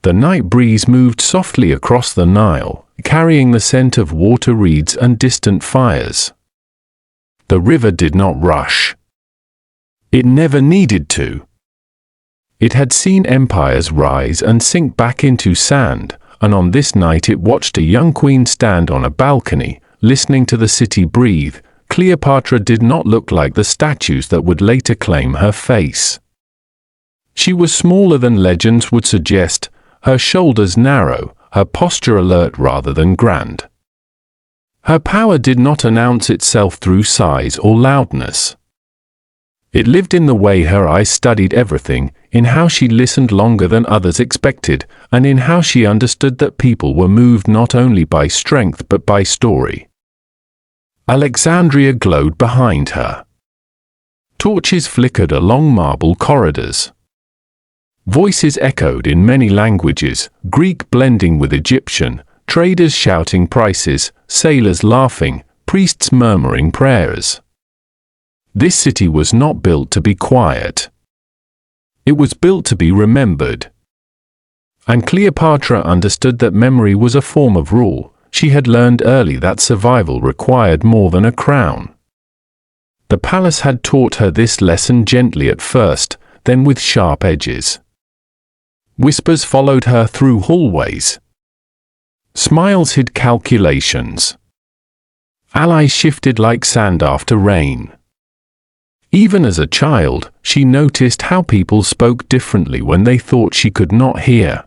The night breeze moved softly across the Nile, carrying the scent of water reeds and distant fires. The river did not rush. It never needed to. It had seen empires rise and sink back into sand, and on this night it watched a young queen stand on a balcony, listening to the city breathe. Cleopatra did not look like the statues that would later claim her face. She was smaller than legends would suggest, her shoulders narrow, her posture alert rather than grand. Her power did not announce itself through size or loudness. It lived in the way her eyes studied everything, in how she listened longer than others expected, and in how she understood that people were moved not only by strength but by story. Alexandria glowed behind her. Torches flickered along marble corridors. Voices echoed in many languages, Greek blending with Egyptian, traders shouting prices, sailors laughing, priests murmuring prayers. This city was not built to be quiet. It was built to be remembered. And Cleopatra understood that memory was a form of rule. She had learned early that survival required more than a crown. The palace had taught her this lesson gently at first, then with sharp edges. Whispers followed her through hallways. Smiles hid calculations. Allies shifted like sand after rain. Even as a child, she noticed how people spoke differently when they thought she could not hear.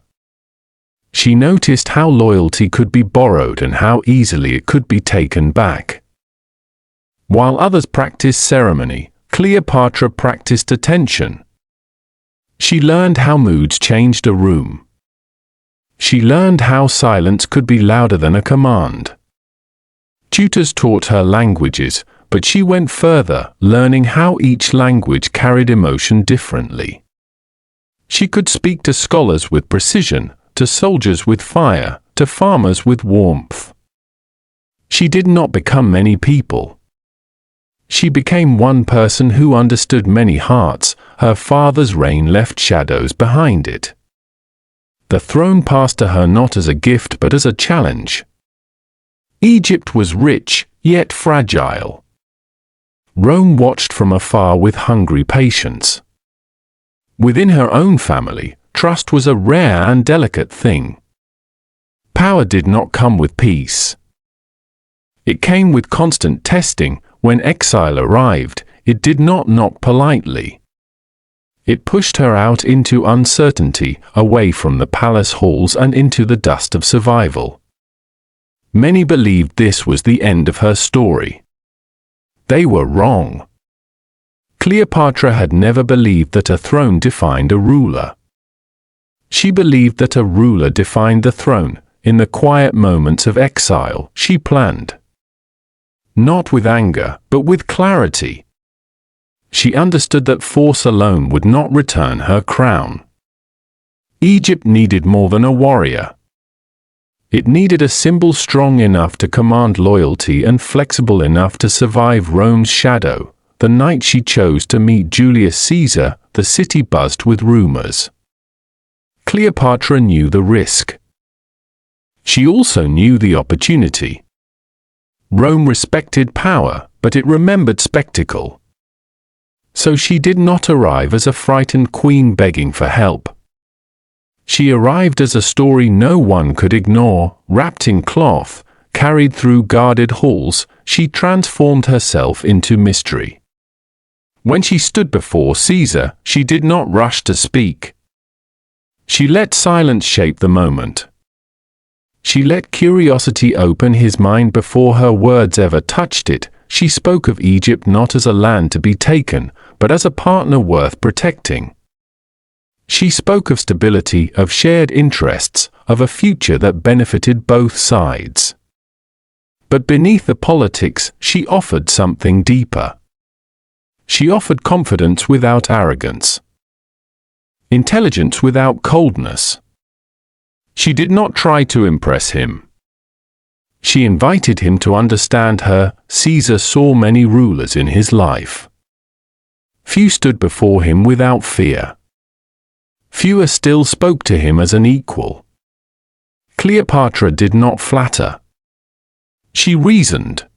She noticed how loyalty could be borrowed and how easily it could be taken back. While others practiced ceremony, Cleopatra practiced attention. She learned how moods changed a room. She learned how silence could be louder than a command. Tutors taught her languages, but she went further, learning how each language carried emotion differently. She could speak to scholars with precision, to soldiers with fire, to farmers with warmth. She did not become many people. She became one person who understood many hearts. Her father's reign left shadows behind it. The throne passed to her not as a gift but as a challenge. Egypt was rich, yet fragile. Rome watched from afar with hungry patience. Within her own family, trust was a rare and delicate thing. Power did not come with peace. It came with constant testing. When exile arrived, it did not knock politely. It pushed her out into uncertainty, away from the palace halls and into the dust of survival. Many believed this was the end of her story. They were wrong. Cleopatra had never believed that a throne defined a ruler. She believed that a ruler defined the throne. In the quiet moments of exile, she planned. Not with anger, but with clarity. She understood that force alone would not return her crown. Egypt needed more than a warrior. It needed a symbol strong enough to command loyalty and flexible enough to survive Rome's shadow. The night she chose to meet Julius Caesar, the city buzzed with rumors. Cleopatra knew the risk. She also knew the opportunity. Rome respected power, but it remembered spectacle. So she did not arrive as a frightened queen begging for help. She arrived as a story no one could ignore, wrapped in cloth, carried through guarded halls. She transformed herself into mystery. When she stood before Caesar, she did not rush to speak. She let silence shape the moment. She let curiosity open his mind before her words ever touched it. She spoke of Egypt not as a land to be taken, but as a partner worth protecting. She spoke of stability, of shared interests, of a future that benefited both sides. But beneath the politics, she offered something deeper. She offered confidence without arrogance. Intelligence without coldness. She did not try to impress him. She invited him to understand her. Caesar saw many rulers in his life. Few stood before him without fear. fewer still spoke to him as an equal. Cleopatra did not flatter. She reasoned.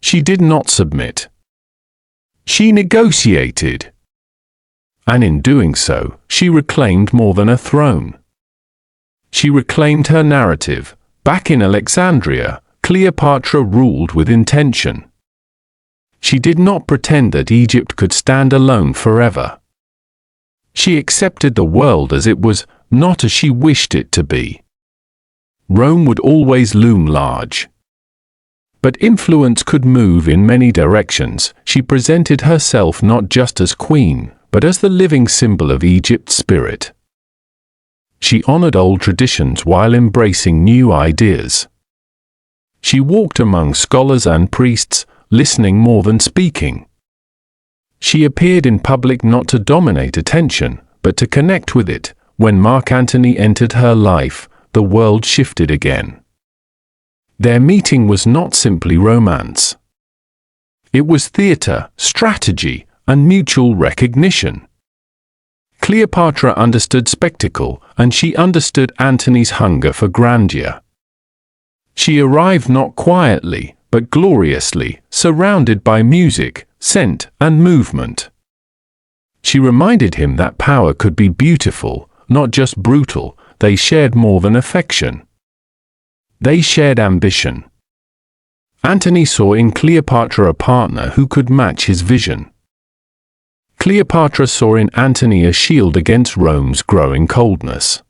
She did not submit. She negotiated. And in doing so, she reclaimed more than a throne. She reclaimed her narrative. Back in Alexandria, Cleopatra ruled with intention. She did not pretend that Egypt could stand alone forever. She accepted the world as it was, not as she wished it to be. Rome would always loom large. But influence could move in many directions. She presented herself not just as queen, but as the living symbol of Egypt's spirit. She honored old traditions while embracing new ideas. She walked among scholars and priests, listening more than speaking. She appeared in public not to dominate attention, but to connect with it. When Mark Antony entered her life, the world shifted again. Their meeting was not simply romance. It was theater, strategy, and mutual recognition. Cleopatra understood spectacle, and she understood Antony's hunger for grandeur. She arrived not quietly, but gloriously, surrounded by music, scent, and movement. She reminded him that power could be beautiful, not just brutal. They shared more than affection. They shared ambition. Antony saw in Cleopatra a partner who could match his vision. Cleopatra saw in Antony a shield against Rome's growing coldness.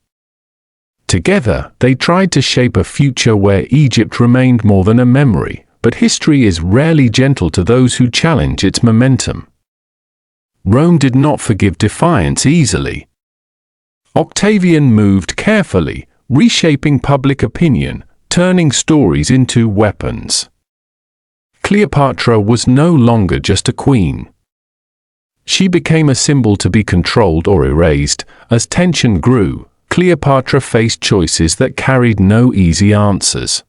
Together, they tried to shape a future where Egypt remained more than a memory, but history is rarely gentle to those who challenge its momentum. Rome did not forgive defiance easily. Octavian moved carefully, reshaping public opinion, turning stories into weapons. Cleopatra was no longer just a queen. She became a symbol to be controlled or erased. As tension grew, Cleopatra faced choices that carried no easy answers.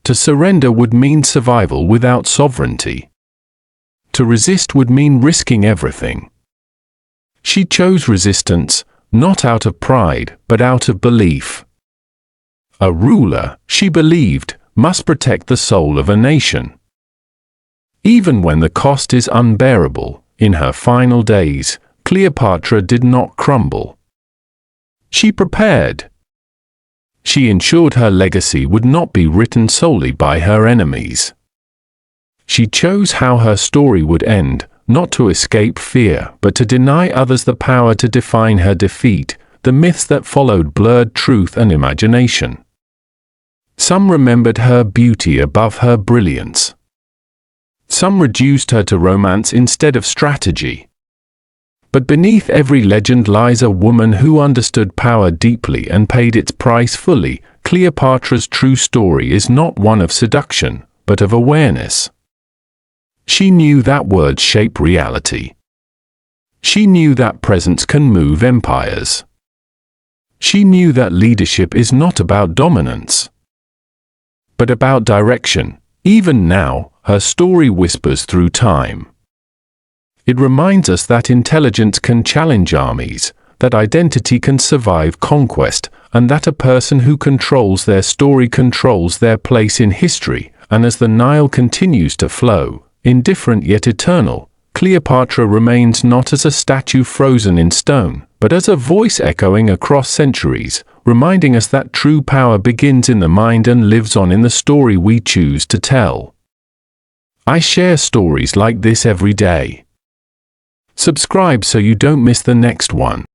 To surrender would mean survival without sovereignty. To resist would mean risking everything. She chose resistance, not out of pride, but out of belief. A ruler, she believed, must protect the soul of a nation. Even when the cost is unbearable, in her final days, Cleopatra did not crumble. She prepared. She ensured her legacy would not be written solely by her enemies. She chose how her story would end, not to escape fear, but to deny others the power to define her defeat. The myths that followed blurred truth and imagination. Some remembered her beauty above her brilliance. Some reduced her to romance instead of strategy. But beneath every legend lies a woman who understood power deeply and paid its price fully. Cleopatra's true story is not one of seduction, but of awareness. She knew that words shape reality. She knew that presence can move empires. She knew that leadership is not about dominance, but about direction. Even now, her story whispers through time. It reminds us that intelligence can challenge armies, that identity can survive conquest, and that a person who controls their story controls their place in history. And as the Nile continues to flow, indifferent yet eternal, Cleopatra remains not as a statue frozen in stone, but as a voice echoing across centuries, reminding us that true power begins in the mind and lives on in the story we choose to tell. I share stories like this every day. Subscribe so you don't miss the next one.